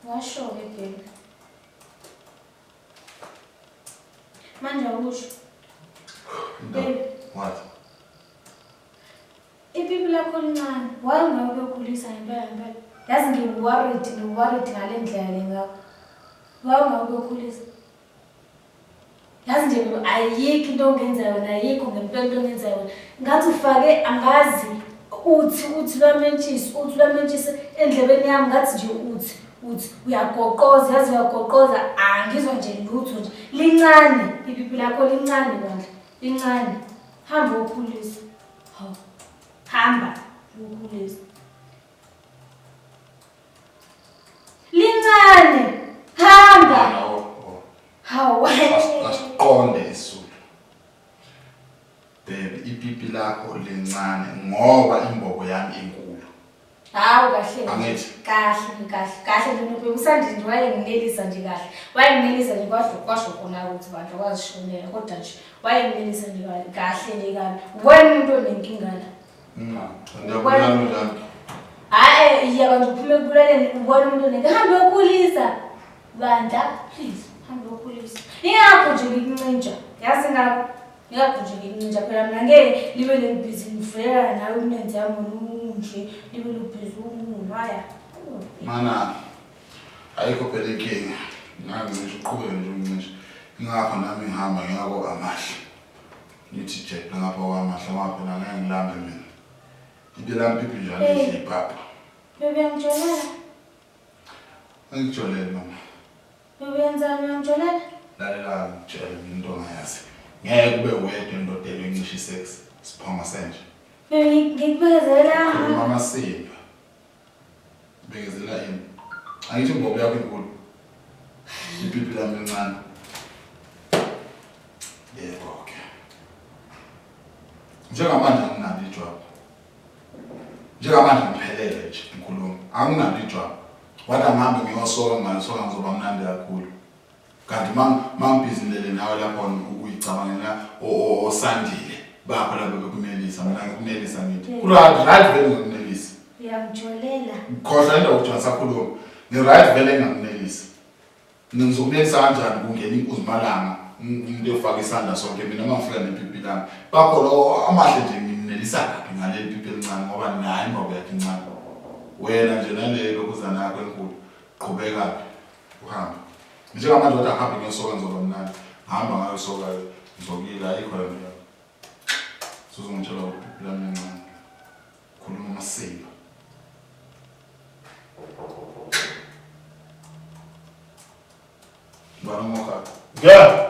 Washo-ke baby. Manje awusho. Baby. What? Ipipi lakho lincane. Wayengabe ukhulisa impela. Yazi ngiworried ngale ndlela le ngakho. Wayengabe ukhulisa. Yazi nje ayikho into ongenzayo wena, ayikho ngempela into ongenzayo wena. Ngathi ufake angazi uthi lwameshisi endlebeni yami ngathi nje uthi uyagoqoza, yazi uyagoqoza, angizwa nje lutho nje. Lincane ipipi lakho lincane bandla. Lincane. Hamba ukhulisa. Hawu. Hamba ukhulisa. Lincane. Hamba. Hawu. Asiqonde isulu. Baby, ipipi lakho lincane ngoba imbobo yami inkulu. Hawu kahle. Angithi. Kahle nje nophe usandile nje wayenginelisa nje kahle. Wayenginelisa nje kwasho khona ukuthi bantu wazishonela kodwa nje wayenginelisa nje kahle nje kabi. Wena umuntu onenkinga la. Ngiyabona njalo. Hayi iya bantu uphume kulaleni ubona umuntu onenkinga. Hambe ukhulisa. Bandla, please, hambe ukhulisa. Ingakho nje ngikuncinja. Yazi ngakho. Ngiyakho nje ngikuncinja phela mina ngeke libe lebhizi ngifela nawe umenze yami nje libe lebhizi unwaya. Mana ayikho phela inkinga. Ngangisho uqhubeke nje uncisha. Ingakho nami ngihamba ngiyako amahle. Ngithi jet ngapha kwamahle ngapha ngeke ngilambe mina. Ibelami pipi njalo izipapa. Bebe ngijolele. Angijolele mama. Bebe yenzani ngijolele? Lalela ngitshela into ongayazi. Ngeke kube wedwa endodeni encisha isex siphonga senje. Bebe ngikubekezela. Mama Simba. Bekezela yini? Angithi imbobo yakho inkulu. Ipipi lami encane. Yebo okay. Njengamanje nginalo ijwabu. Njengamanje ngiphelele nje inkulumo. Anginalo ijwabu. Wathi angihambe ngiyosoka ngalisoka ngizoba mnandi kakhulu. Kanti mangibhizinele nawe lapho ukuyicabangela osandile bakho lapho bekunelisa mina ngikunelisa ngithi. Right vele ngikunelisa. Uyangijolela. Khoza into ukuthi sakhuluma. Ni right vele ngikunelisa. Ngizokunelisa kanjani kungena inkuzimalanga into efaka isandla sonke mina mangifika nepipi lami. Bakho lo amahle nje nginelisa kabi ngale pipi elincane ngoba nayi imbobo yakhe incane. Wena nje nalelo kuzana yakho enkulu qhubeka uhamba. Njengamanje wathi ahambe ngiyosoka ngizoba mnandi. Hamba ngayosoka ngizokila ayikho le nto. Sizongitshela ukuthi lami encane. Khuluma amasimba. Bana moka. Yeah.